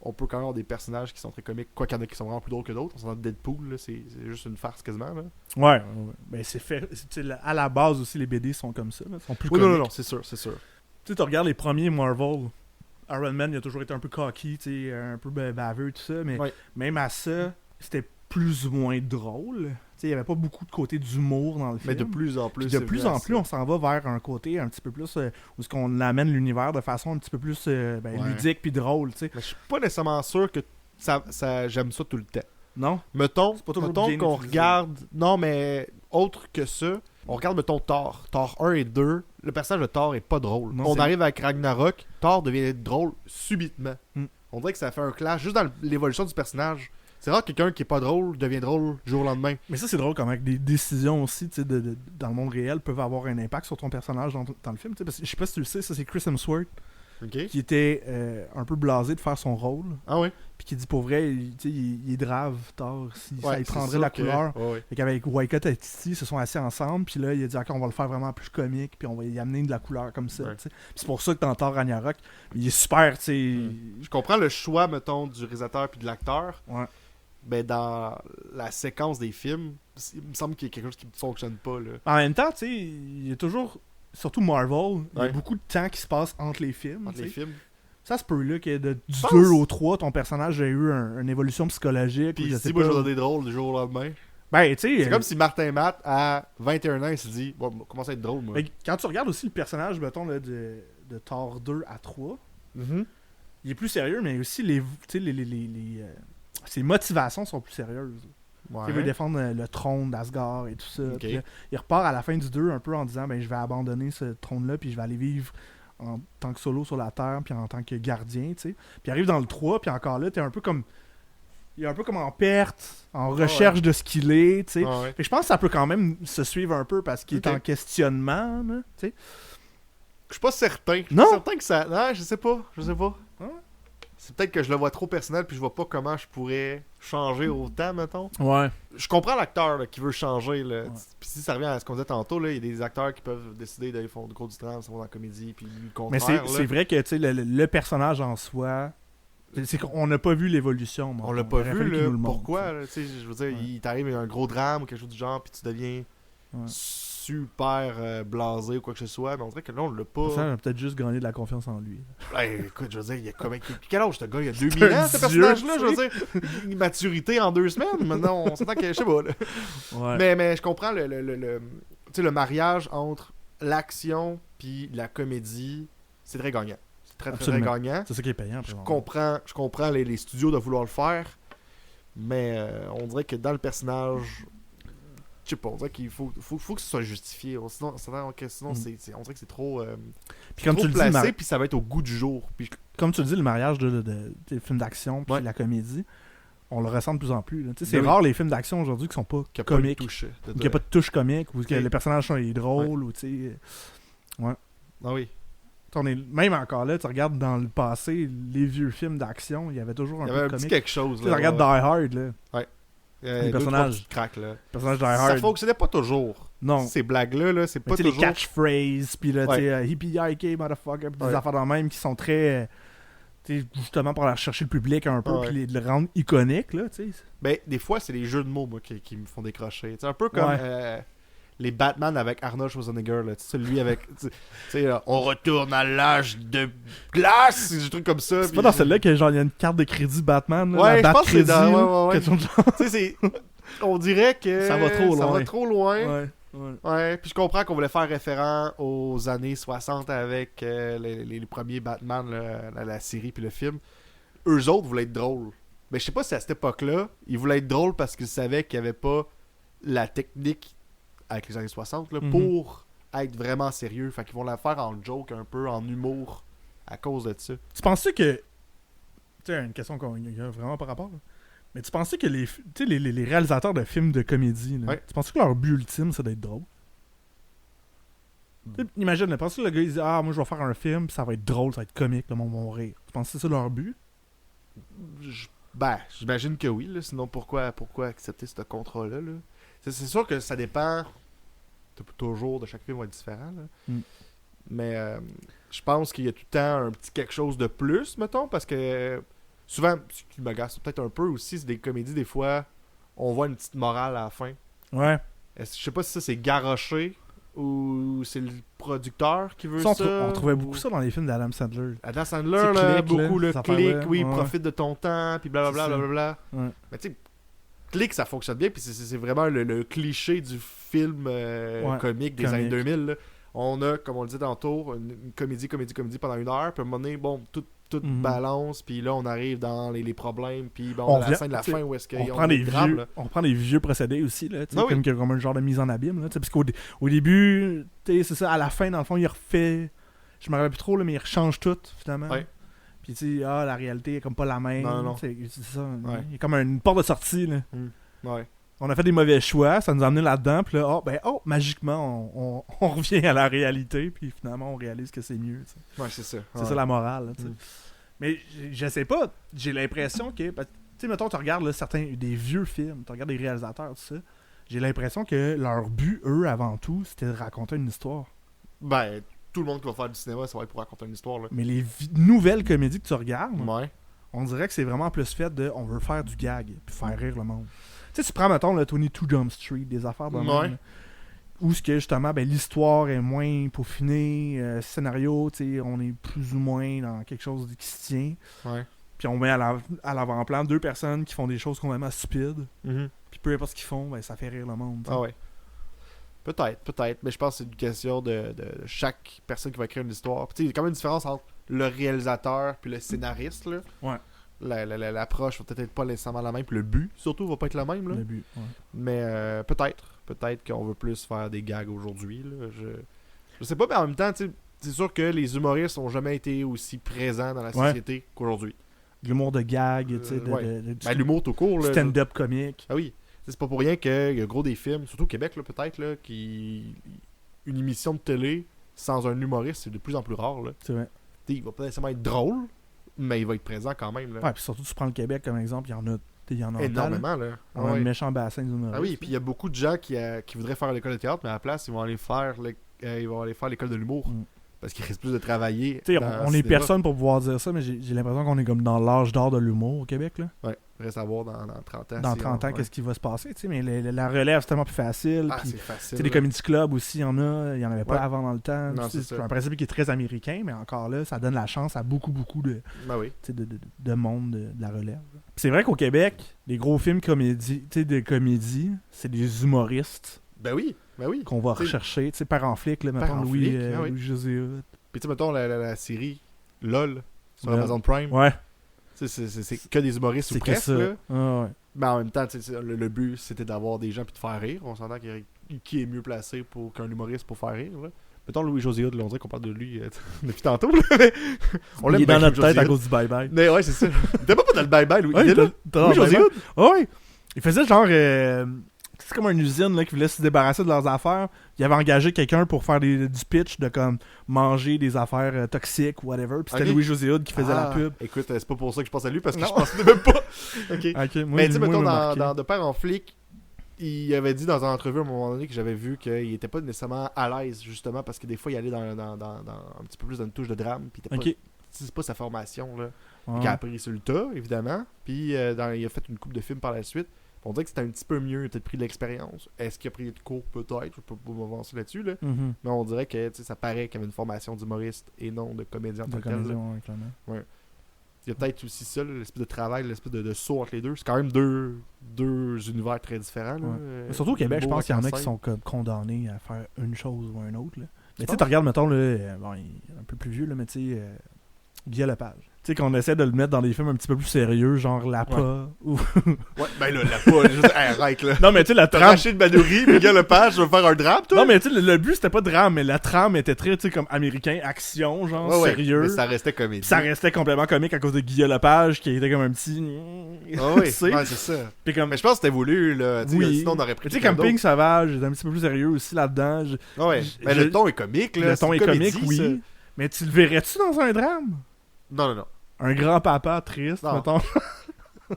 on peut quand même avoir des personnages qui sont très comiques. Quoi qu'il y en a qui sont vraiment plus drôles que d'autres. On s'entend Deadpool, là, c'est juste une farce quasiment. Là. Ouais. Ben, c'est fait... tu sais, à la base aussi, les BD sont comme ça. Là. Ils sont plus Oui, comiques. non, c'est sûr, c'est sûr. Tu sais, tu regardes les premiers Marvel, Iron Man, il a toujours été un peu cocky, tu sais, un peu baveux, tout ça, mais Ouais. même à ça, c'était plus ou moins drôle. Tu sais, il n'y avait pas beaucoup de côté d'humour dans le film. Mais de plus en plus. Puis de c'est plus vrai, en plus, ça. on s'en va vers un côté un petit peu plus où est-ce qu'on amène l'univers de façon un petit peu plus Ouais. ludique puis drôle, tu sais. Mais je suis pas nécessairement sûr que j'aime ça tout le temps. Non? Mettons, C'est pas toujours mettons bien qu'on utilisé. regarde. Non, mais autre que ça, on regarde, mettons, Thor. Thor 1 et 2. Le personnage de Thor est pas drôle. Non, on c'est- arrive avec Ragnarok. Thor devient drôle subitement. Mm. On dirait que ça fait un clash juste dans l'évolution du personnage. C'est rare que quelqu'un qui est pas drôle devient drôle du jour au lendemain. Mais ça, c'est drôle comment des décisions aussi, tu sais, dans le monde réel peuvent avoir un impact sur ton personnage dans le film, tu sais. Parce que je sais pas si tu le sais, ça c'est Chris Hemsworth Ok? qui était un peu blasé de faire son rôle. Ah oui? Puis qui dit pour vrai, il est drave, Thor, si ça lui c'est prendrait sûr la que- couleur. Ouais, ouais. Fait qu'avec Waika et Titi, ils se sont assis ensemble, puis là, il a dit, ok, on va le faire vraiment plus comique, puis on va y amener de la couleur comme ça, Ouais. tu sais. Puis c'est pour ça que dans Thor Ragnarok, il est super, tu sais. Je comprends le choix, mettons, du réalisateur puis de l'acteur. Ouais. Mais dans la séquence des films, il me semble qu'il y a quelque chose qui ne fonctionne pas. Là. En même temps, tu sais, il y a toujours, surtout Marvel, il y a Ouais. beaucoup de temps qui se passe entre les films, Entre tu les sais. films. Ça se peut, là, que du pense. 2 au 3, ton personnage a eu une évolution psychologique. Puis ou il je se sais dit, moi, je pas. vais donner des drôles du jour au lendemain. Ben, tu sais, C'est comme si Martin Matt, à 21 ans, il se dit, bon, on commence à être drôle, moi. ben, quand tu regardes aussi le personnage, mettons, là, de Thor 2 à 3, Mhm. il est plus sérieux, mais aussi tu sais, ses motivations sont plus sérieuses. Ouais. Il veut défendre le trône d'Asgard et tout ça. Ok. Puis là, il repart à la fin du 2 un peu en disant, ben, je vais abandonner ce trône-là, puis je vais aller vivre en tant que solo sur la Terre, puis en tant que gardien, tu sais. Puis il arrive dans le 3, puis encore là, t'es un peu comme... Il est un peu comme en perte, en recherche de ce qu'il est, tu sais. Ah ouais. Fait que je pense que ça peut quand même se suivre un peu parce qu'il Ok. est en questionnement, là, tu sais. Je suis pas certain. Je suis Non? pas certain que ça. Non, je sais pas. Je sais pas. Ouais. C'est peut-être que je le vois trop personnel puis je vois pas comment je pourrais changer autant, mettons. Ouais. Je comprends l'acteur là, qui veut changer. Là. Ouais. Puis si ça revient à ce qu'on disait tantôt, là, il y a des acteurs qui peuvent décider d'aller faire du cours du trans, ça va dans la comédie, puis le Mais contraire. c'est là. vrai que, tu sais, le personnage en soi, c'est qu'on n'a pas vu l'évolution. moi. On l'a Il pas aurait vu, fallu qu'il là. nous le montre, Pourquoi là, tu sais, je veux dire, Ouais. il t'arrive un gros drame ou quelque chose du genre, puis tu deviens Ouais. super blasé ou quoi que ce soit. Mais on dirait que là, on l'a pas. Ça, on a peut-être juste gagné de la confiance en lui. Hey, écoute, je veux dire, il y a combien... Quel âge ce gars? Il y a 2000 C'est un ans, ce dieu, personnage-là, je tu veux dire. Une maturité en 2 semaines. Maintenant, on s'entend que... Je sais pas, là. Ouais. Mais je comprends tu sais, le mariage entre l'action puis la comédie, c'est très gagnant. C'est très, très, très Absolument. gagnant. C'est ça qui est payant. Je présentement. comprends les studios de vouloir le faire, mais on dirait que dans le personnage... Je sais pas, on dirait qu'il faut que ce soit justifié. Sinon, sinon Mm. on dirait que c'est trop... Puis comme trop tu le dis, le placé, puis ça va être au goût du jour. Puis comme tu le dis, le mariage des films d'action puis Ouais. la comédie, on le ressent de plus en plus. Là. Tu sais, c'est Ben oui. rare les films d'action aujourd'hui qui sont pas qu'il n'y a pas de comiques, touche. ou qu'il n'y a pas de touche comique, ou que Ok. le personnage est drôle, ou tu sais... Ah oui. Même encore là, tu regardes dans le passé, les vieux films d'action, il y avait toujours un Il y peu avait de un petit comique. quelque chose. Tu sais, Là, regarde Die Hard, là. les personnages. craques, là. Le personnage Die Ça Hard. fonctionnait pas toujours. Non. Ces blagues-là, là, c'est Mais pas tu sais, les toujours... catchphrases, puis là, tu Ouais. sais, hippie-yike, motherfucker, puis des Ouais. affaires dans le même qui sont très justement pour aller chercher le public un peu, Ouais. puis le rendre iconique, là, tu sais. Ben, des fois, c'est les jeux de mots, moi, qui me font décrocher. C'est un peu comme Ouais. les Batman avec Arnold Schwarzenegger, là. Tu sais, lui avec. Tu sais, on retourne à l'âge de glace, des trucs comme ça. C'est puis- pas dans celle-là qu'il y a une carte de crédit Batman, là, Ouais, la je pense que c'est Bat-crédit, dans. Ouais. quelque chose de genre. Tu sais, c'est. On dirait que. Ça va trop Ça loin. va trop loin. Ouais. Ouais, puis je comprends qu'on voulait faire référent aux années 60 avec les premiers Batman, la série puis le film. Eux autres voulaient être drôles. Mais je sais pas si à cette époque-là, ils voulaient être drôles parce qu'ils savaient qu'il n'y avait pas la technique avec les années 60 là, Mhm. pour être vraiment sérieux. Fait qu'ils vont la faire en joke un peu, en humour, à cause de ça. Tu penses-tu que... Tu sais, une question qu'on y a vraiment par rapport, là. Mais tu penses-tu que les réalisateurs de films de comédie, là, Ouais. tu penses que leur but ultime, c'est d'être drôle? Tu sais, imagine, là, penses-tu que le gars, il dit « Ah, moi, je vais faire un film, puis ça va être drôle, ça va être comique, le monde va rire. » Tu penses que c'est ça leur but? Ben, j'imagine que oui, là. Sinon pourquoi accepter ce contrat-là, là? C'est sûr que ça dépend toujours de chaque film va être différent, là. Mm. Mais je pense qu'il y a tout le temps un petit quelque chose de plus, mettons, parce que souvent, ce qui m'agace peut-être un peu aussi, c'est des comédies, des fois, on voit une petite morale à la fin. Ouais. Je sais pas si ça c'est garoché ou c'est le producteur qui veut Ça, ça. on trouvait ou- beaucoup ça dans les films d'Adam Sandler. Adam Sandler, C'est là, clic, là, beaucoup le cette clic, affaire-là. oui, Ouais. profite de ton temps, puis blablabla, C'est ça. blablabla. Ouais. Mais tu sais, clic, ça fonctionne bien, puis c'est vraiment le cliché du film Ouais, comique des comique. années 2000. Là. On a, comme on le dit tantôt, une comédie pendant 1 heure, puis à un moment donné, bon, tout Mhm. balance, puis là, on arrive dans les problèmes, puis bon, On à la revient- scène de la t'sais, fin où est-ce qu'il On y reprend, a des des drames, vieux, là. on reprend des vieux procédés aussi, là, tu sais, Ah oui. comme un genre de mise en abîme. Là, tu sais, parce au début, tu sais, c'est ça, à la fin, dans le fond, il refait. Je me rappelle plus trop, là, mais il rechange tout, finalement. Ouais. Puis tu sais, la réalité est comme pas la même. Non. C'est ça. Ouais. Il y a comme une porte de sortie. Là. Ouais. On a fait des mauvais choix, ça nous a amené là-dedans, puis là, magiquement, on revient à la réalité, puis finalement, on réalise que c'est mieux. Tu sais. Ouais, c'est ça. C'est Ouais. ça la morale. Là, tu sais. Mm. Mais je sais pas, j'ai l'impression que. Tu sais, mettons, tu regardes là, des vieux films, tu regardes des réalisateurs, tout ça. J'ai l'impression que leur but, eux, avant tout, c'était de raconter une histoire. Ben, tout le monde qui va faire du cinéma, ça va être pour raconter une histoire, là. Mais les nouvelles comédies que tu regardes, Ouais. on dirait que c'est vraiment plus fait de on veut faire du gag, puis faire rire le monde. Tu sais, tu prends, mettons, le 22 Jump Street, des affaires de même, Ouais. là, où ce que justement, ben, l'histoire est moins peaufinée, scénario, tu sais, on est plus ou moins dans quelque chose qui se tient. Ouais. Puis on met à l'avant-plan 2 personnes qui font des choses complètement stupides. Mhm. Puis peu importe ce qu'ils font, ben, ça fait rire le monde. tu sais. Ah ouais. Peut-être. Mais je pense que c'est une question de chaque personne qui va écrire une histoire. Puis, tu sais, il y a quand même une différence entre le réalisateur puis le scénariste, là. Ouais. L'approche va peut-être être pas nécessairement la même. Puis le but, surtout, va pas être le même, là. Le but. Ouais. Mais peut-être qu'on veut plus faire des gags aujourd'hui, là. Je sais pas, mais en même temps, tu sais, c'est sûr que les humoristes ont jamais été aussi présents dans la Ouais. société qu'aujourd'hui. De l'humour de gag, tu sais, ouais. du Ben, l'humour tout court, là. stand-up comique. Ah oui. C'est pas pour rien qu'il y a gros des films, surtout au Québec, là, peut-être, là, qui. Une émission de télé sans un humoriste, c'est de plus en plus rare, là. C'est vrai. T'sais, il va pas nécessairement être drôle, mais il va être présent quand même, là. Ouais, puis surtout, tu prends le Québec comme exemple, il y en a Énormément, là. On a Ouais. un méchant bassin d'humoristes. Ah oui, puis il y a beaucoup de gens qui voudraient faire l'école de théâtre, mais à la place, ils vont aller faire l'école de l'humour. Mm. Parce qu'il risque plus de travailler. Tu sais, dans on le est cinéma. personne pour pouvoir dire ça, mais j'ai l'impression qu'on est comme dans l'âge d'or de l'humour au Québec. Là. Ouais, reste à voir dans 30 ans. Dans si 30 ans, ouais. qu'est-ce qui va se passer? Tu sais, mais la relève, c'est tellement plus facile. Ah, puis, c'est tu facile. sais, les là. comedy clubs aussi, il y en avait pas Ouais. avant dans le temps. Non, Tu sais, c'est ça. un principe qui est très américain, mais encore là, ça donne la chance à beaucoup de, Ben oui. tu sais, de monde de la relève. Puis c'est vrai qu'au Québec, les gros films de comédie, c'est des humoristes Ben oui. qu'on va T'sais, rechercher. Tu sais, Parent Flic, là, mettons, Parent Flic, ah oui. Louis José Hood. Puis tu sais, mettons la série LOL sur LOL. Amazon Prime. Ouais, Tu sais, c'est que des humoristes ou c'est que presque. ça. Là. Ah, ouais. Mais en même temps, tu sais, le but, c'était d'avoir des gens puis de faire rire. On s'entend qui est mieux placé qu'un humoriste pour faire rire. Là. Mettons Louis-José Hood, là, on dirait qu'on parle de lui depuis tantôt. Là, mais on Il l'aime est dans bien, notre tête à Louis-José Hood. cause du bye-bye. Mais ouais, c'est ça. Il était pas dans le bye-bye, Louis. Ouais, il est là. Louis-José Hood. Ouais. Il faisait genre. C'est comme une usine là, qui voulait se débarrasser de leurs affaires. Il avait engagé quelqu'un pour faire du pitch de comme manger des affaires toxiques ou whatever. Puis c'était Ok. Louis-José Hood qui faisait la Ah, pub. Écoute, c'est pas pour ça que je pense à lui parce que Non. je pensais même pas. Ok. Ok, moi, Mais tu sais, moi, mettons, il m'a dans, marqué. dans De Père en flic, il avait dit dans une entrevue à un moment donné que j'avais vu qu'il était pas nécessairement à l'aise, justement, parce que des fois, il allait dans un petit peu plus dans une touche de drame, puis il était Ok. pas c'est pas sa formation, là. Ouais. Il a appris sur le tas, évidemment. Puis il a fait une couple de films par la suite. On dirait que c'était un petit peu mieux, il a peut-être pris de l'expérience. Est-ce qu'il a pris de cours? Peut-être, je peux pas m'avancer là-dessus, là. Mhm. Mais on dirait que ça paraît qu'il y avait une formation d'humoriste et non de comédien en De tant que tel, là. comédien, ouais, clairement. Il y a peut-être aussi ça, là, l'espèce de travail, l'espèce de saut entre les deux. C'est quand même deux univers très différents. Là. Ouais. Mais surtout au Québec, je Humour pense qu'il y en a en qui scène. sont comme condamnés à faire une chose ou une autre. Là. Mais tu sais, penses? tu regardes, mettons, là, bon, il est un peu plus vieux, là, mais tu sais, Guy Lepage. Tu sais, qu'on essaie de le mettre dans des films un petit peu plus sérieux, genre Lapa. Ou... Ouais, ben là, pas juste arrête là. Non, mais tu sais, la T'as trame. Rachid Badouri, Miguel Lepage, je veux faire un drame, toi? Non, mais tu sais, le but, c'était pas de drame, mais la trame était très, tu sais, comme américain, action, genre, Ouais, sérieux. mais ça restait comédie. Puis ça restait complètement comique à cause de Guy Lepage, qui était comme un petit... Ah oui, Tu sais? ouais, c'est ça. Puis comme... Mais je pense que c'était voulu, là. Tu sais, Oui. sinon, on aurait pris Tu sais, quelqu'un Camping d'autre. Sauvage, j'étais un petit peu plus sérieux aussi là-dedans. Ah ouais. Mais je- le ton est comique, là. Le ton c'est est une comique, comédie, oui. ça. Mais tu le verrais-tu dans un drame? Non. Un grand-papa triste, Non. mettons. Tu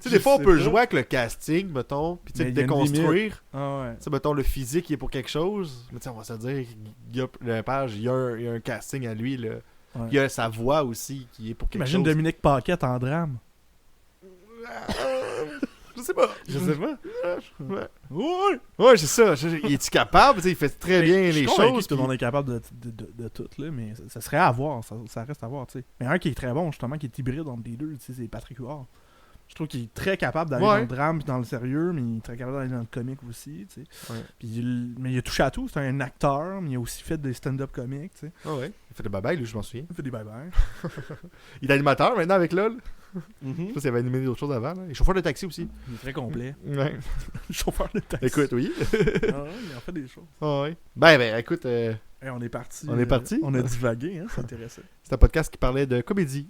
sais, des fois, on sais peut pas. jouer avec le casting, mettons, puis tu sais, Mais il y a une déconstruire. Ah ouais. Tu sais, mettons, le physique, il est pour quelque chose. Mais tu sais, on va se dire, Guy Lepage, il y a un casting à lui, là. Ouais. Il y a sa voix aussi qui est pour quelque Imagine chose. Dominique Paquette en drame. Je sais pas. Je sais pas. Ouais, Ouais. ouais c'est ça. Il est-tu capable? Tu sais, il fait très bien Je suis les convaincu choses. que tout le puis- monde est capable de tout, là, mais ça serait à voir. Ça reste à voir, tu sais. Mais un qui est très bon, justement, qui est hybride entre les deux, tu sais, c'est Patrick Huard. Je trouve qu'il est très capable d'aller Ouais. dans le drame puis dans le sérieux, mais il est très capable d'aller dans le comique aussi, tu sais. Ouais. Puis mais il a touché à tout. C'est un acteur, mais il a aussi fait des stand-up comiques, tu sais. Ah ouais. Il fait des babayes, lui, je m'en souviens. Il fait des bye-bye. Il est animateur maintenant avec LOL. Je Mhm. sais pas s'il avait animé d'autres choses avant. Là. Il est chauffeur de taxi aussi. Il est très complet. Ouais. Chauffeur de taxi. Écoute, oui. Ah ouais, il en fait des choses. Ah ouais. Ben, écoute, Hey, on est parti. On est parti? On a divagué, hein, ça intéressait. c'est un podcast qui parlait de comédie.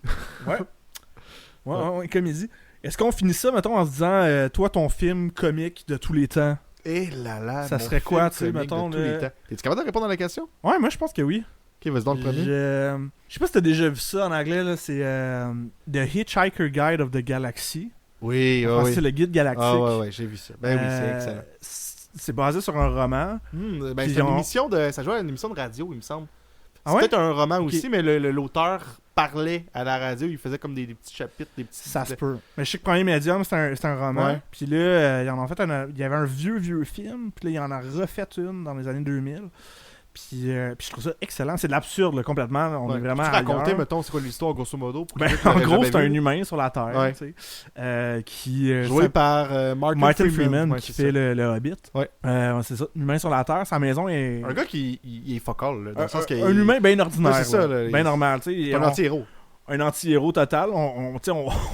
Ouais, comédie. Est-ce qu'on finit ça, mettons, en se disant, toi, ton film comique de tous les temps? Et là là. Ça mon serait quoi, film tu sais, comique mettons, de tous les le- temps. Es-tu capable de répondre à la question? Ouais, moi, je pense que oui. Ok, vas-y donc le premier. Je sais pas si t'as déjà vu ça en anglais, là. C'est The Hitchhiker Guide of the Galaxy. Oui, Enfin, oui. c'est le guide galactique. Ah ouais, j'ai vu ça. Ben oui, c'est excellent. C'est basé sur un roman. Ben, Puis c'est une on- émission de. Ça jouait à une émission de radio, il me semble. Ah C'est ouais? peut-être un roman Ok. aussi, mais l'auteur parlait à la radio, il faisait comme des petits chapitres, des petits. Ça se peut. Mais je sais que Premier Médium, c'est un roman. Ouais. Puis là, il y avait un vieux film. Puis là, il en a refait une dans les années 2000. Puis je trouve ça excellent. C'est de l'absurde, là, complètement. On Ouais. est vraiment Peux-tu raconter, ailleurs. mettons, c'est quoi l'histoire, grosso modo? Pour Ben, quelqu'un qui en l'aurait gros, jamais c'est un vu? humain sur la Terre, Ouais. tu sais, qui Joué ça- par Martin Freeman Ouais, qui c'est fait ça. le Hobbit. Ouais. C'est ça, humain sur la Terre. Sa maison est Un gars qui il est focal, là, dans le sens qu'il un humain bien ordinaire, Ouais, c'est ça, là, bien il- normal, tu sais. c'est un anti-héros. Un anti-héros total. On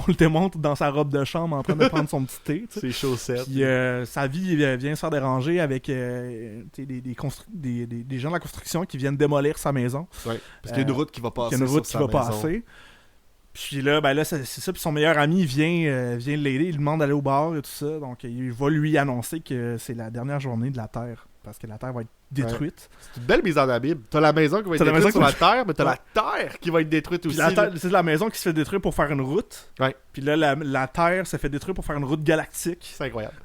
le démontre dans sa robe de chambre en train de prendre son petit thé, tu sais. Ses chaussettes. Puis sa vie vient se faire déranger avec tu sais, des gens de la construction qui viennent démolir sa maison. Ouais, parce qu'il y a une route qui va Il passer. y a une route qui sur va sa maison. passer. Puis là, c'est ça. Puis son meilleur ami vient l'aider. Il lui demande d'aller au bar et tout ça. Donc, il va lui annoncer que c'est la dernière journée de la Terre. Parce que la Terre va être détruite. C'est une belle mise en abîme. T'as la maison qui va être T'as la détruite sur maison la terre, mais t'as Ouais. la terre qui va être détruite Puis aussi. la là. Terre, c'est la maison qui se fait détruire pour faire une route. Ouais. Puis là, la Terre se fait détruire pour faire une route galactique. C'est incroyable.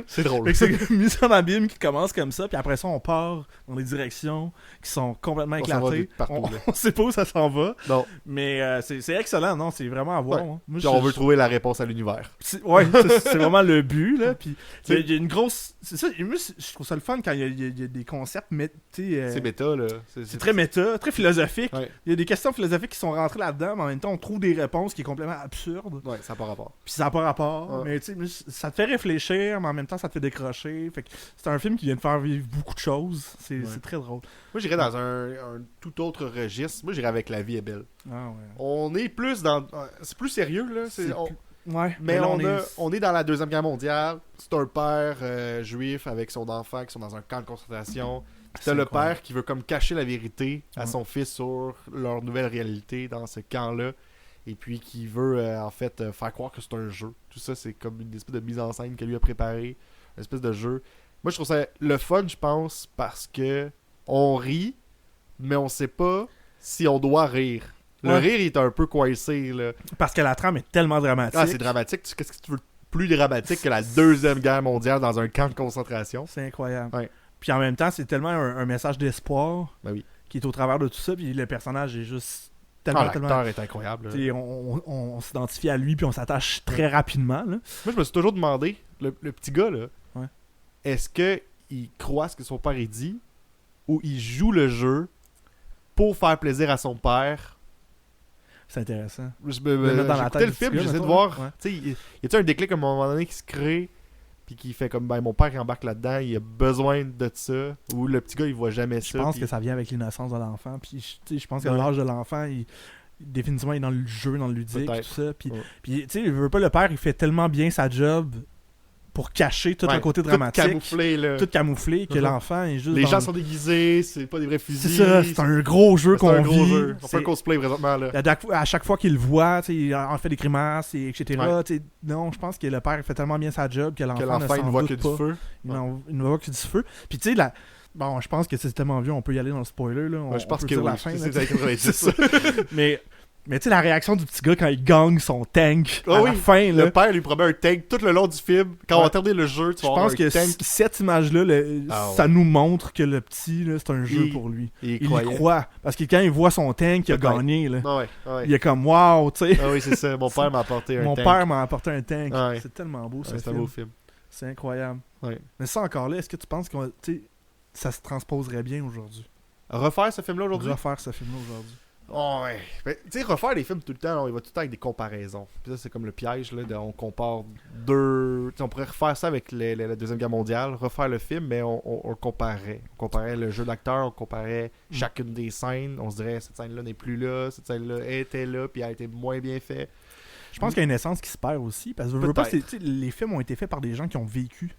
C'est drôle. Fait que c'est une mise en abîme qui commence comme ça. Puis après ça, on part dans des directions qui sont complètement On s'en va éclatées. de partout, là. On sait pas où ça s'en va. Non. Mais c'est excellent, non? C'est vraiment à voir. Ouais. Moi. Moi, Puis on veut trouver la réponse à l'univers. Ouais, c'est vraiment le but, là. Puis il y a une grosse. C'est ça, moi, je trouve ça le fun quand il y a des concepts, mais tu sais. C'est méta, là. C'est très méta, très philosophique. Ouais. Il y a des questions philosophiques qui sont rentrées là-dedans, mais en même temps, on trouve des réponses qui est complètement absurde. Ouais, ça n'a pas rapport. Puis ça n'a pas rapport. Ouais. Mais tu sais, ça te fait réfléchir, mais en même temps, ça te fait décrocher. Fait que c'est un film qui vient de faire vivre beaucoup de choses. C'est Ouais. c'est très drôle. Moi, j'irais dans un tout autre registre. Moi, j'irais avec La vie est belle. Ah ouais. On est plus dans. C'est plus sérieux, là. C'est On- plus- Ouais, Mais là, on est dans la Deuxième Guerre mondiale. C'est un père juif avec son enfant qui sont dans un camp de concentration. Puis t'as C'est le incroyable. père qui veut comme cacher la vérité à Ouais. son fils sur leur nouvelle réalité dans ce camp-là. Et puis qui veut en fait faire croire que c'est un jeu. Tout ça, c'est comme une espèce de mise en scène que lui a préparé. Une espèce de jeu. Moi, je trouve ça le fun, je pense, parce que on rit, mais on sait pas si on doit rire. Le Ouais. rire, il est un peu coincé, là. Parce que la trame est tellement dramatique. Ah, c'est dramatique. Qu'est-ce que tu veux de plus dramatique que la Deuxième Guerre mondiale dans un camp de concentration? C'est incroyable. Ouais. Puis en même temps, c'est tellement un message d'espoir Ben oui. qui est au travers de tout ça. Puis le personnage est juste tellement, l'acteur est incroyable. t'sais, on s'identifie à lui puis on s'attache très rapidement. Là. Moi, je me suis toujours demandé, le petit gars, là, Ouais. est-ce qu'il croit ce que son père il dit ou il joue le jeu pour faire plaisir à son père? C'est intéressant. Je Le mettre dans la j'écoutais tête le du film, petit gars, j'essaie de mettons, voir, ouais. tu sais, y a-t-il un déclic à un moment donné qui se crée puis qui fait comme, ben, mon père il embarque là-dedans, il a besoin de ça, ou le petit gars il voit jamais Je ça. pense puis- que ça vient avec l'innocence de l'enfant. Puis je pense que Ouais. l'âge de l'enfant, définitivement, il est dans le jeu, dans le ludique, Peut-être. tout ça. Puis, Ouais. tu sais, il veut pas le père, il fait tellement bien sa job pour cacher tout Ouais, le côté tout dramatique. camouflé, là. Tout camouflé, que Mhm. l'enfant est juste. Les dans gens le- sont déguisés, c'est pas des vrais fusils. C'est ça, c'est un gros jeu C'est un qu'on gros vit. jeu. On fait un C'est- cosplay présentement, là. À chaque fois qu'il le voit, tu sais, il en fait des grimaces, etc. Ouais. Tu sais, non, je pense que le père fait tellement bien sa job que l'enfant, Que l'enfant, ne il s'en ne voit doute que du pas. feu. Il ne voit que du feu. Puis tu sais, bon, je pense que c'est tellement vieux, on peut y aller dans le spoiler. Là. Ouais, je pense peut que dire oui. la fin. C'est là, des années 90, ça. mais tu sais, la réaction du petit gars quand il gagne son tank Ah à oui, la fin, là, Le père lui promet un tank tout le long du film. Quand on Ouais. va terminer le jeu, tu je vas avoir pense que un tank. cette image-là, Ah ça ouais. nous montre que le petit, là, c'est un jeu Il- pour lui. Il Il y croyait. croit. Parce que quand il voit son tank, il a Peut-être. gagné. Là. Ah ouais, ah ouais. Il est comme, wow, tu sais. Ah oui, c'est ça. Mon père m'a apporté un Mon tank. père m'a apporté un tank. Ah ouais. C'est tellement beau, Ouais, ce c'est un film. beau film. C'est incroyable. Ouais. Mais ça encore là, est-ce que tu penses que ça se transposerait bien aujourd'hui? Refaire ce film-là aujourd'hui? Refaire ce film-là aujourd'hui. Oh, ouais. Ben, tu sais, refaire des films tout le temps, là, il va tout le temps avec des comparaisons. Puis ça, c'est comme le piège, là, on compare deux... Tu sais, on pourrait refaire ça avec la Deuxième Guerre mondiale, refaire le film, mais on le comparait. On comparait le jeu d'acteur, on comparait chacune des scènes. On se dirait, cette scène-là n'est plus là, cette scène-là était là, puis elle a été moins bien faite. Je pense qu'il y a une essence qui se perd aussi. Parce que je veux pas, Peut-être. tu sais, les films ont été faits par des gens qui ont vécu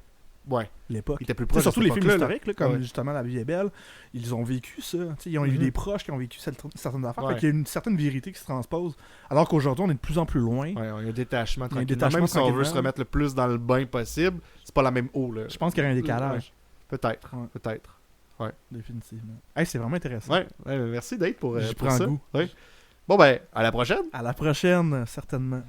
Ouais, l'époque. il était plus Tu sais, proche surtout de les cette films époque-là, là. historiques, là, comme Ouais. justement La vie est belle, ils ont vécu ça. Tu sais, ils ont eu Mhm. des proches qui ont vécu certaines affaires. Ouais. Fait qu'il y a une certaine vérité qui se transpose. Alors qu'aujourd'hui, on est de plus en plus loin. Ouais, il y a un détachement Il y a un tranquillement. détachement Même si on veut tranquillement. se remettre le plus dans le bain possible, c'est pas la même eau, là. Je pense qu'il y aurait un décalage. Ouais. Peut-être, Ouais. peut-être. Définitivement. Hey, c'est vraiment intéressant. Ouais, merci Dave pour J'y pour prends ça. goût. Ouais. Bon ben, à la prochaine. À la prochaine, certainement.